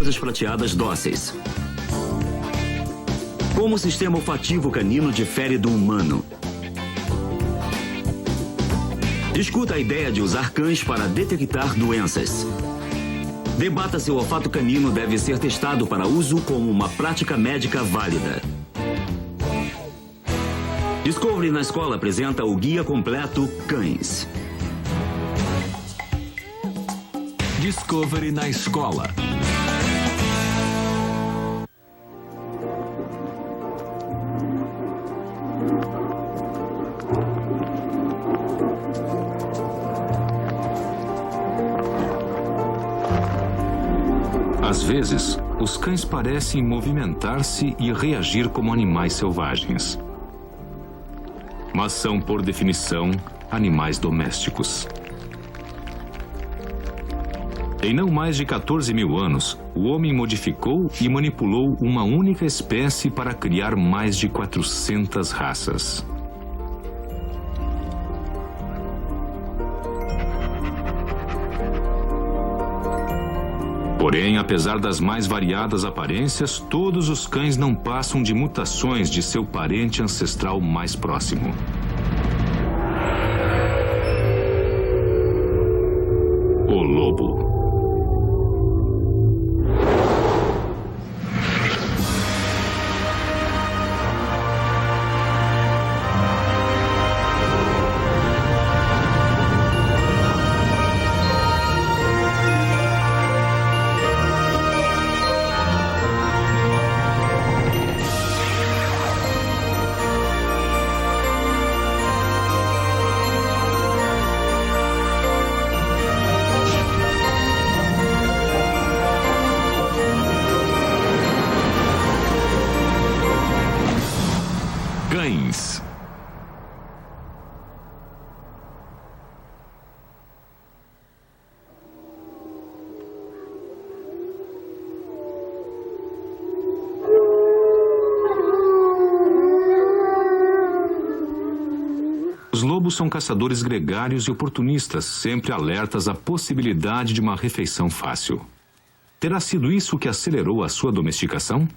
Coisas prateadas dóceis. Como o sistema olfativo canino difere do humano? Discuta a ideia de usar cães para detectar doenças. Debata se o olfato canino deve ser testado para uso como uma prática médica válida. Discovery na Escola apresenta o guia completo Cães. Discovery na Escola. Às vezes, os cães parecem movimentar-se e reagir como animais selvagens. Mas são, por definição, animais domésticos. Em não mais de 14 mil anos, o homem modificou e manipulou uma única espécie para criar mais de 400 raças. Porém, apesar das mais variadas aparências, todos os cães não passam de mutações de seu parente ancestral mais próximo. O lobo. Cães. Os lobos são caçadores gregários e oportunistas, sempre alertas à possibilidade de uma refeição fácil. Terá sido isso que acelerou a sua domesticação?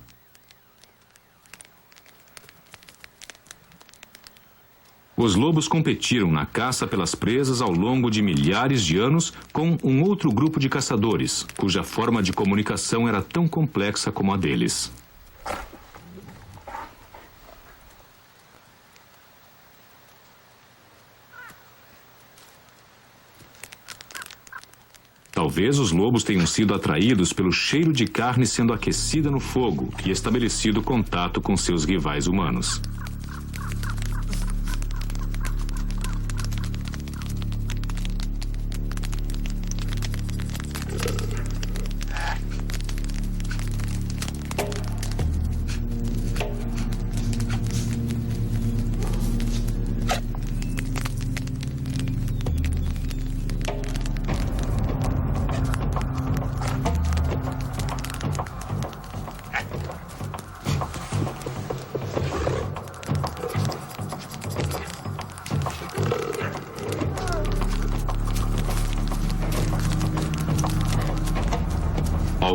Os lobos competiram na caça pelas presas ao longo de milhares de anos com um outro grupo de caçadores, cuja forma de comunicação era tão complexa como a deles. Talvez os lobos tenham sido atraídos pelo cheiro de carne sendo aquecida no fogo e estabelecido contato com seus rivais humanos.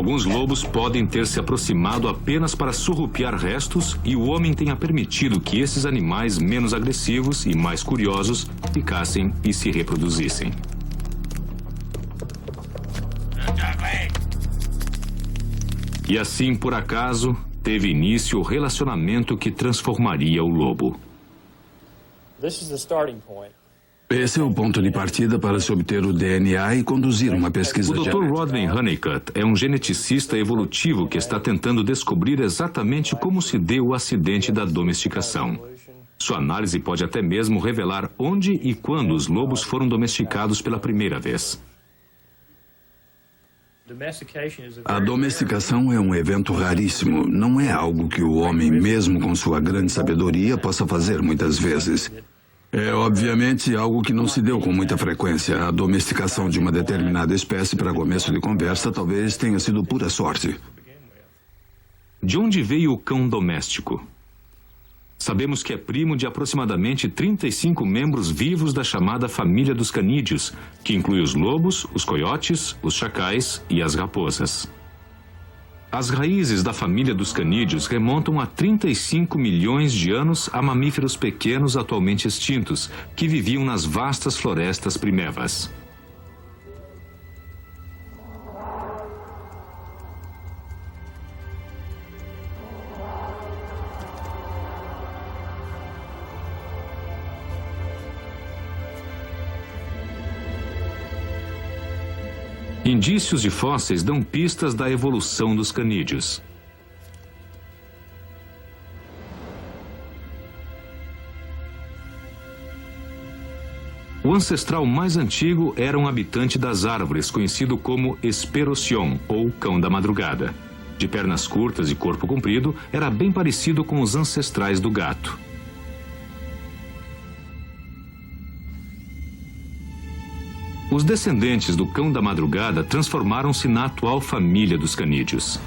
Alguns lobos podem ter se aproximado apenas para surrupiar restos e o homem tenha permitido que esses animais menos agressivos e mais curiosos ficassem e se reproduzissem. E assim, por acaso, teve início o relacionamento que transformaria o lobo. Esse é o ponto de partida para se obter o DNA e conduzir uma pesquisa O Dr. genética. Rodney Honeycutt é um geneticista evolutivo que está tentando descobrir exatamente como se deu o acidente da domesticação. Sua análise pode até mesmo revelar onde e quando os lobos foram domesticados pela primeira vez. A domesticação é um evento raríssimo. Não é algo que o homem, mesmo com sua grande sabedoria, possa fazer muitas vezes. É, obviamente, algo que não se deu com muita frequência. A domesticação de uma determinada espécie, para começo de conversa, talvez tenha sido pura sorte. De onde veio o cão doméstico? Sabemos que é primo de aproximadamente 35 membros vivos da chamada família dos canídeos, que inclui os lobos, os coiotes, os chacais e as raposas. As raízes da família dos canídeos remontam a 35 milhões de anos a mamíferos pequenos atualmente extintos, que viviam nas vastas florestas primevas. Indícios de fósseis dão pistas da evolução dos canídeos. O ancestral mais antigo era um habitante das árvores, conhecido como Esperocion, ou cão da madrugada. De pernas curtas e corpo comprido, era bem parecido com os ancestrais do gato. Os descendentes do cão da madrugada transformaram-se na atual família dos canídeos.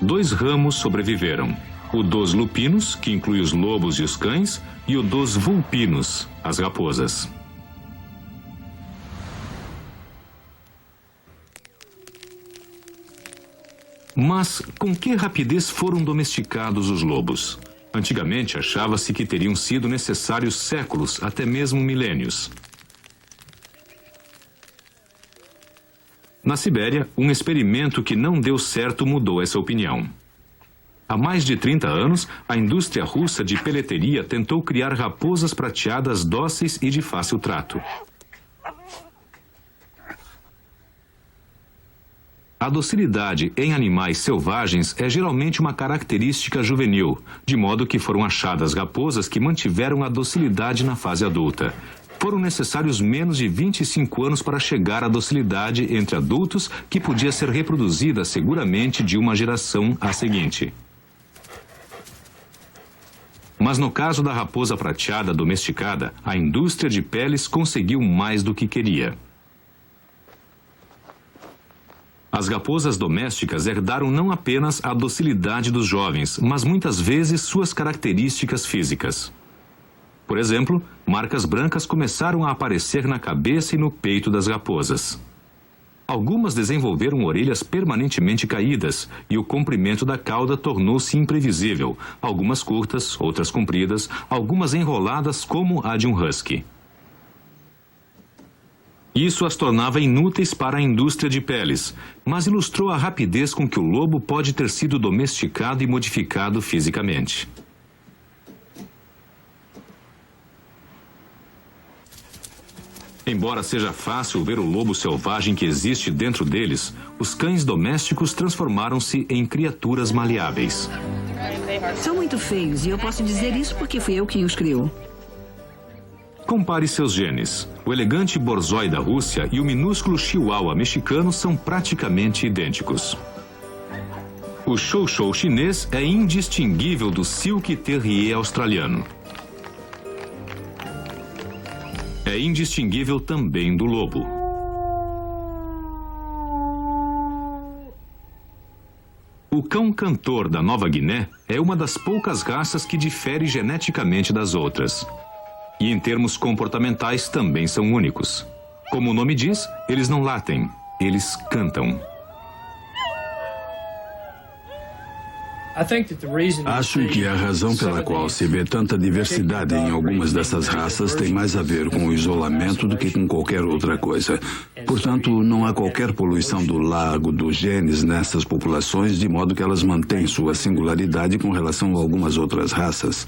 2 ramos sobreviveram: o dos lupinos, que inclui os lobos e os cães, e o dos vulpinos, as raposas. Mas com que rapidez foram domesticados os lobos? Antigamente, achava-se que teriam sido necessários séculos, até mesmo milênios. Na Sibéria, um experimento que não deu certo mudou essa opinião. Há mais de 30 anos, a indústria russa de peleteria tentou criar raposas prateadas dóceis e de fácil trato. A docilidade em animais selvagens é geralmente uma característica juvenil, de modo que foram achadas raposas que mantiveram a docilidade na fase adulta. Foram necessários menos de 25 anos para chegar à docilidade entre adultos, que podia ser reproduzida seguramente de uma geração à seguinte. Mas no caso da raposa prateada domesticada, a indústria de peles conseguiu mais do que queria. As raposas domésticas herdaram não apenas a docilidade dos jovens, mas muitas vezes suas características físicas. Por exemplo, marcas brancas começaram a aparecer na cabeça e no peito das raposas. Algumas desenvolveram orelhas permanentemente caídas e o comprimento da cauda tornou-se imprevisível, algumas curtas, outras compridas, algumas enroladas como a de um husky. Isso as tornava inúteis para a indústria de peles, mas ilustrou a rapidez com que o lobo pode ter sido domesticado e modificado fisicamente. Embora seja fácil ver o lobo selvagem que existe dentro deles, os cães domésticos transformaram-se em criaturas maleáveis. São muito feios e eu posso dizer isso porque fui eu quem os criou. Compare seus genes. O elegante borzoi da Rússia e o minúsculo chihuahua mexicano são praticamente idênticos. O chow chow chinês é indistinguível do silk terrier australiano. É indistinguível também do lobo. O cão cantor da Nova Guiné é uma das poucas raças que difere geneticamente das outras. E em termos comportamentais também são únicos. Como o nome diz, eles não latem, eles cantam. Acho que a razão pela qual se vê tanta diversidade em algumas dessas raças tem mais a ver com o isolamento do que com qualquer outra coisa. Portanto, não há qualquer poluição do lago, dos genes nessas populações, de modo que elas mantêm sua singularidade com relação a algumas outras raças.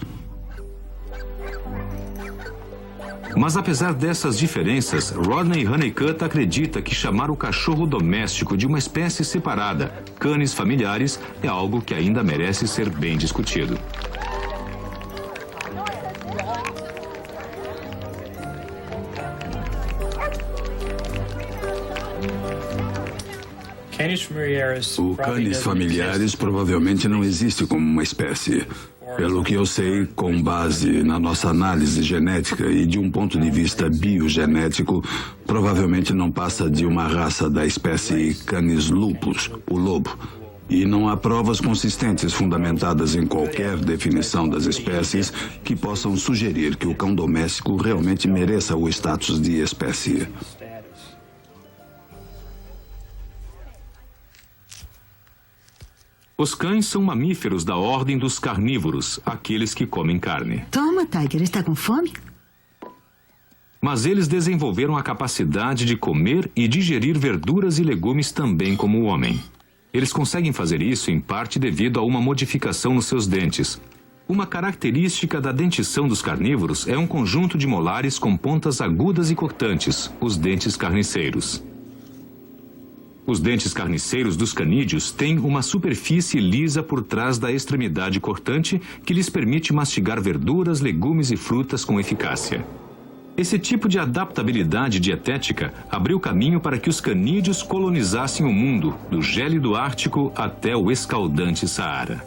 Mas apesar dessas diferenças, Rodney Honeycutt acredita que chamar o cachorro doméstico de uma espécie separada, canes familiares, é algo que ainda merece ser bem discutido. O Canis familiaris provavelmente não existe como uma espécie. Pelo que eu sei, com base na nossa análise genética e de um ponto de vista biogenético, provavelmente não passa de uma raça da espécie Canis lupus, o lobo. E não há provas consistentes fundamentadas em qualquer definição das espécies que possam sugerir que o cão doméstico realmente mereça o status de espécie. Os cães são mamíferos da ordem dos carnívoros, aqueles que comem carne. Toma, Tiger. Está com fome? Mas eles desenvolveram a capacidade de comer e digerir verduras e legumes também como o homem. Eles conseguem fazer isso em parte devido a uma modificação nos seus dentes. Uma característica da dentição dos carnívoros é um conjunto de molares com pontas agudas e cortantes, os dentes carniceiros. Os dentes carniceiros dos canídeos têm uma superfície lisa por trás da extremidade cortante que lhes permite mastigar verduras, legumes e frutas com eficácia. Esse tipo de adaptabilidade dietética abriu caminho para que os canídeos colonizassem o mundo, do gélido Ártico até o escaldante Saara.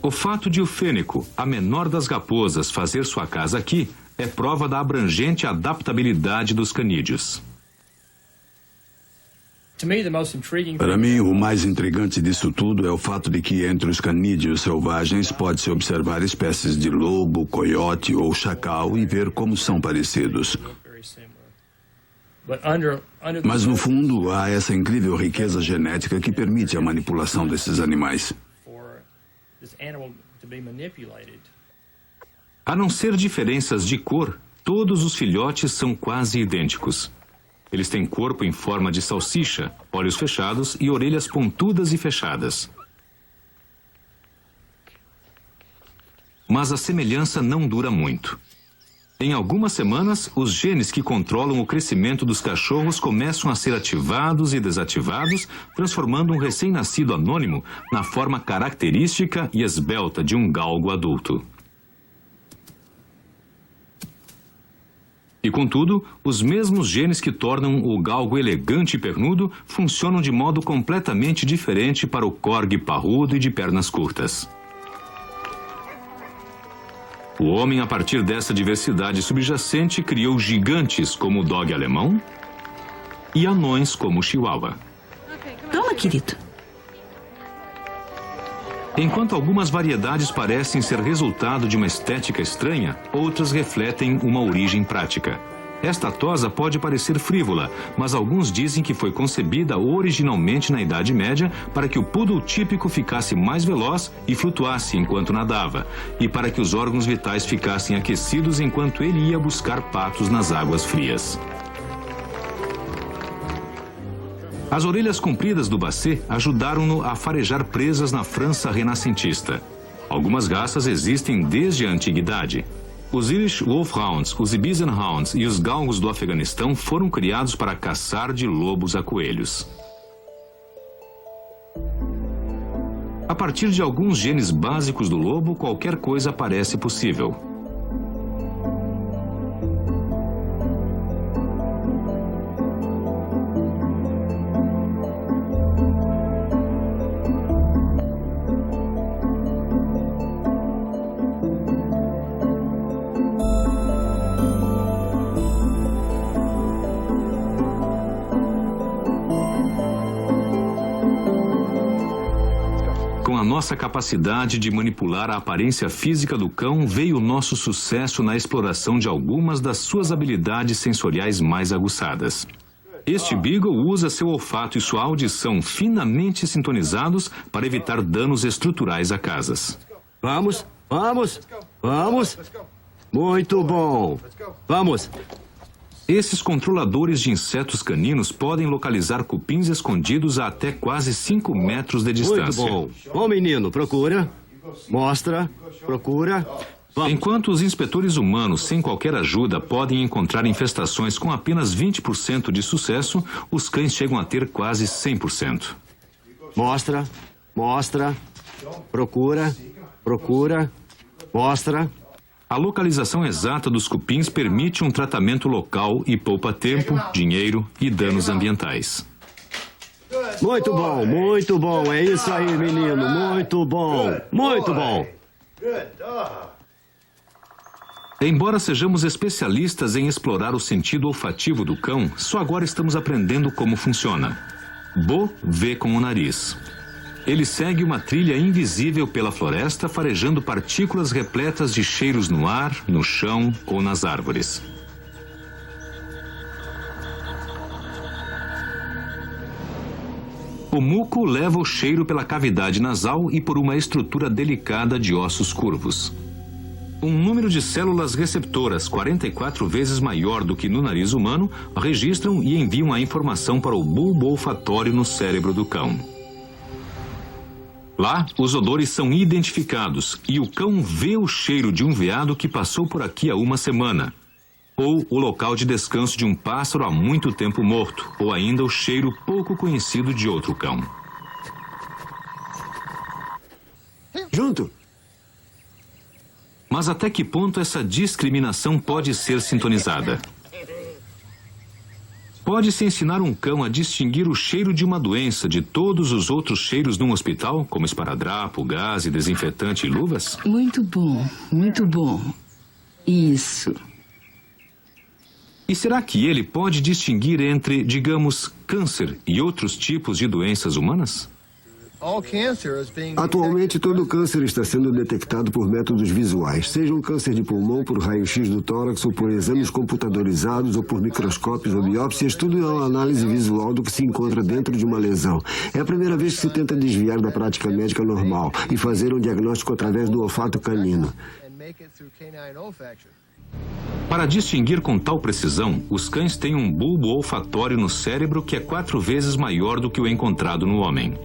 O fato de o fênico, a menor das raposas, fazer sua casa aqui, é prova da abrangente adaptabilidade dos canídeos. Para mim, o mais intrigante disso tudo é o fato de que entre os canídeos selvagens pode-se observar espécies de lobo, coiote ou chacal e ver como são parecidos. Mas no fundo, há essa incrível riqueza genética que permite a manipulação desses animais. A não ser diferenças de cor, todos os filhotes são quase idênticos. Eles têm corpo em forma de salsicha, olhos fechados e orelhas pontudas e fechadas. Mas a semelhança não dura muito. Em algumas semanas, os genes que controlam o crescimento dos cachorros começam a ser ativados e desativados, transformando um recém-nascido anônimo na forma característica e esbelta de um galgo adulto. E, contudo, os mesmos genes que tornam o galgo elegante e pernudo funcionam de modo completamente diferente para o corgi parrudo e de pernas curtas. O homem, a partir dessa diversidade subjacente, criou gigantes como o dog alemão e anões como o chihuahua. Toma, querido. Enquanto algumas variedades parecem ser resultado de uma estética estranha, outras refletem uma origem prática. Esta tosa pode parecer frívola, mas alguns dizem que foi concebida originalmente na Idade Média para que o poodle típico ficasse mais veloz e flutuasse enquanto nadava, e para que os órgãos vitais ficassem aquecidos enquanto ele ia buscar patos nas águas frias. As orelhas compridas do Basset ajudaram-no a farejar presas na França renascentista. Algumas raças existem desde a antiguidade. Os Irish Wolfhounds, os Ibizan Hounds e os galgos do Afeganistão foram criados para caçar de lobos a coelhos. A partir de alguns genes básicos do lobo, qualquer coisa parece possível. Nossa capacidade de manipular a aparência física do cão veio o nosso sucesso na exploração de algumas das suas habilidades sensoriais mais aguçadas. Este Beagle usa seu olfato e sua audição finamente sintonizados para evitar danos estruturais a casas. Vamos, vamos, vamos. Muito bom. Vamos. Esses controladores de insetos caninos podem localizar cupins escondidos a até quase 5 metros de distância. Muito bom. Bom, menino, procura. Mostra. Procura. Vamos. Enquanto os inspetores humanos, sem qualquer ajuda, podem encontrar infestações com apenas 20% de sucesso, os cães chegam a ter quase 100%. Mostra. Mostra. Procura. Procura. Mostra. A localização exata dos cupins permite um tratamento local e poupa tempo, dinheiro e danos ambientais. Muito bom, muito bom. É isso aí, menino. Muito bom. Muito bom. Embora sejamos especialistas em explorar o sentido olfativo do cão, só agora estamos aprendendo como funciona. Bo vê com o nariz. Ele segue uma trilha invisível pela floresta, farejando partículas repletas de cheiros no ar, no chão ou nas árvores. O muco leva o cheiro pela cavidade nasal e por uma estrutura delicada de ossos curvos. Um número de células receptoras 44 vezes maior do que no nariz humano registram e enviam a informação para o bulbo olfatório no cérebro do cão. Lá, os odores são identificados e o cão vê o cheiro de um veado que passou por aqui há uma semana, ou o local de descanso de um pássaro há muito tempo morto, ou ainda o cheiro pouco conhecido de outro cão. Junto. Mas até que ponto essa discriminação pode ser sintonizada? Pode-se ensinar um cão a distinguir o cheiro de uma doença de todos os outros cheiros num hospital, como esparadrapo, gás, desinfetante e luvas? Muito bom, muito bom. Isso. E será que ele pode distinguir entre, digamos, câncer e outros tipos de doenças humanas? Atualmente, todo câncer está sendo detectado por métodos visuais, seja um câncer de pulmão por raio-x do tórax ou por exames computadorizados ou por microscópios ou biópsias, tudo é uma análise visual do que se encontra dentro de uma lesão. É a primeira vez que se tenta desviar da prática médica normal e fazer um diagnóstico através do olfato canino. Para distinguir com tal precisão, os cães têm um bulbo olfatório no cérebro que é 4 vezes maior do que o encontrado no homem.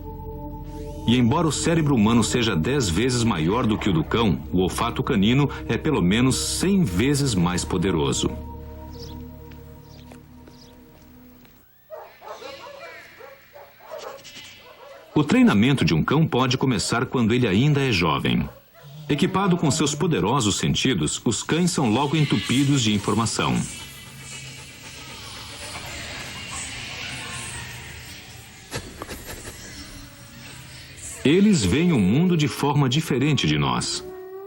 E embora o cérebro humano seja 10 vezes maior do que o do cão, o olfato canino é pelo menos 100 vezes mais poderoso. O treinamento de um cão pode começar quando ele ainda é jovem. Equipado com seus poderosos sentidos, os cães são logo entupidos de informação. Eles veem o mundo de forma diferente de nós.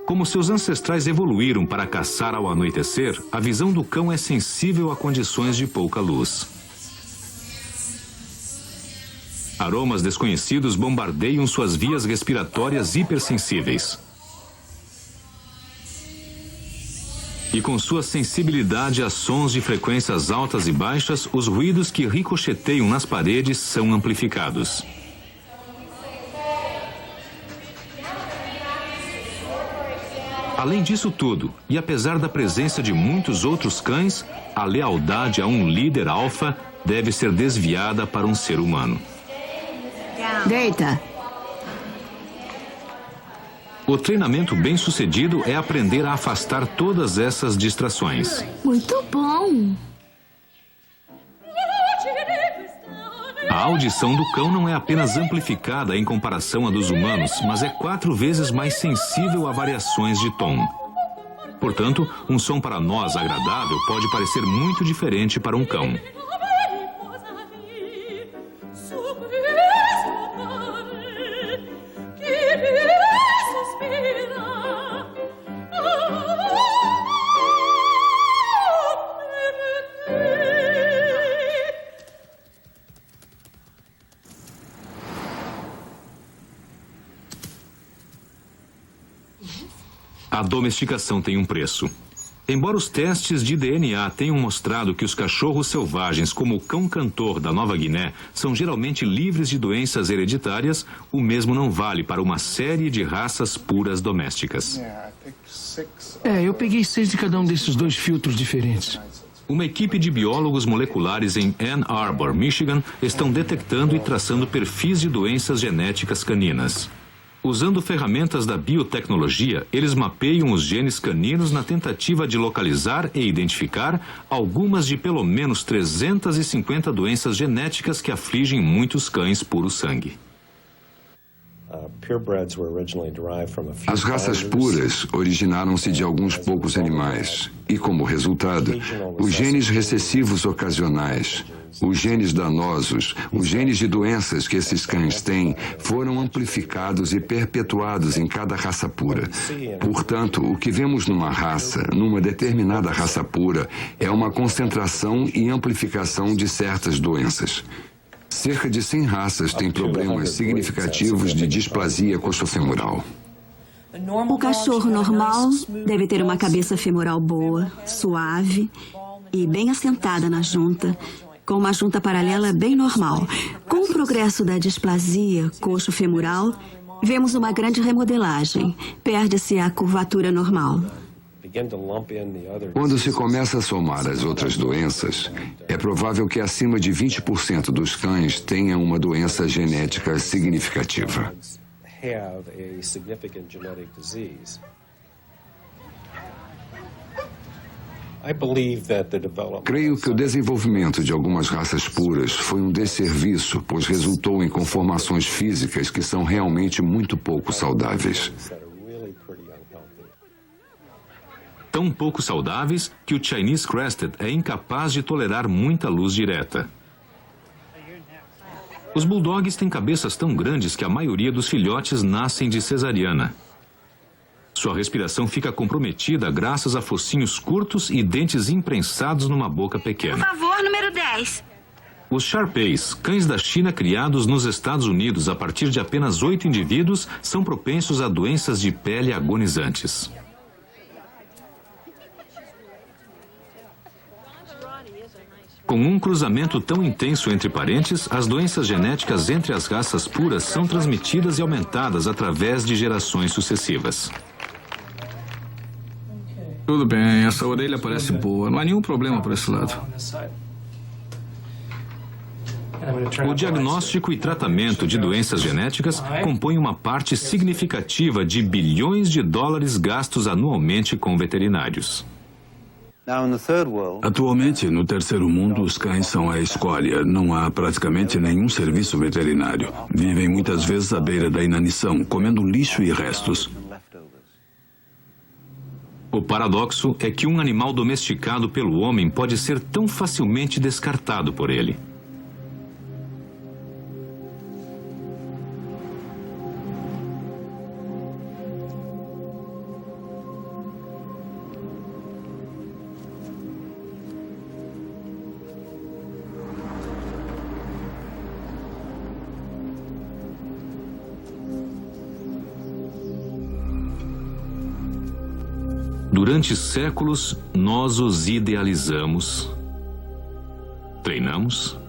Como seus ancestrais evoluíram para caçar ao anoitecer, a visão do cão é sensível a condições de pouca luz. Aromas desconhecidos bombardeiam suas vias respiratórias hipersensíveis. E com sua sensibilidade a sons de frequências altas e baixas, os ruídos que ricocheteiam nas paredes são amplificados. Além disso tudo, e apesar da presença de muitos outros cães, a lealdade a um líder alfa deve ser desviada para um ser humano. Deita. O treinamento bem-sucedido é aprender a afastar todas essas distrações. Muito bom. A audição do cão não é apenas amplificada em comparação à dos humanos, mas é 4 vezes mais sensível a variações de tom. Portanto, um som para nós agradável pode parecer muito diferente para um cão. A domesticação tem um preço. Embora os testes de DNA tenham mostrado que os cachorros selvagens, como o cão cantor da Nova Guiné, são geralmente livres de doenças hereditárias, o mesmo não vale para uma série de raças puras domésticas. Eu peguei 6 de cada um desses 2 filtros diferentes. Uma equipe de biólogos moleculares em Ann Arbor, Michigan, estão detectando e traçando perfis de doenças genéticas caninas. Usando ferramentas da biotecnologia, eles mapeiam os genes caninos na tentativa de localizar e identificar algumas de pelo menos 350 doenças genéticas que afligem muitos cães puro sangue. As raças puras originaram-se de alguns poucos animais e, como resultado, os genes recessivos ocasionais, os genes danosos, os genes de doenças que esses cães têm foram amplificados e perpetuados em cada raça pura. Portanto, o que vemos numa raça, numa determinada raça pura, é uma concentração e amplificação de certas doenças. Cerca de 100 raças têm problemas significativos de displasia coxofemoral. O cachorro normal deve ter uma cabeça femoral boa, suave e bem assentada na junta, com uma junta paralela bem normal. Com o progresso da displasia coxo-femoral, vemos uma grande remodelagem. Perde-se a curvatura normal. Quando se começa a somar as outras doenças, é provável que acima de 20% dos cães tenham uma doença genética significativa. Creio que o desenvolvimento de algumas raças puras foi um desserviço, pois resultou em conformações físicas que são realmente muito pouco saudáveis. Tão pouco saudáveis que o Chinese Crested é incapaz de tolerar muita luz direta. Os bulldogs têm cabeças tão grandes que a maioria dos filhotes nascem de cesariana. Sua respiração fica comprometida graças a focinhos curtos e dentes imprensados numa boca pequena. Por favor, número 10. Os Shar-Peis, cães da China criados nos Estados Unidos a partir de apenas 8 indivíduos, são propensos a doenças de pele agonizantes. Com um cruzamento tão intenso entre parentes, as doenças genéticas entre as raças puras são transmitidas e aumentadas através de gerações sucessivas. Tudo bem, essa orelha parece boa. Não há nenhum problema por esse lado. O diagnóstico e tratamento de doenças genéticas compõem uma parte significativa de bilhões de dólares gastos anualmente com veterinários. Atualmente, no terceiro mundo, os cães são a escória. Não há praticamente nenhum serviço veterinário. Vivem muitas vezes à beira da inanição, comendo lixo e restos. O paradoxo é que um animal domesticado pelo homem pode ser tão facilmente descartado por ele. Durante séculos, nós os idealizamos, treinamos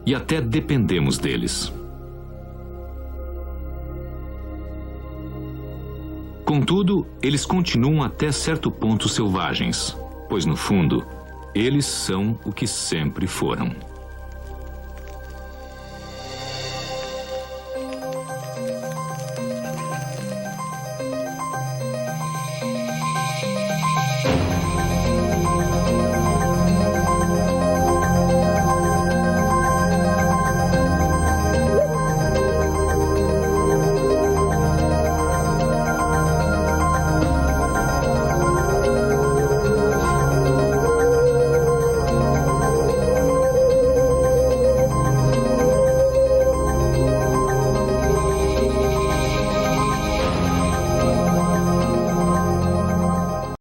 e até dependemos deles. Contudo, eles continuam até certo ponto selvagens, pois no fundo, eles são o que sempre foram.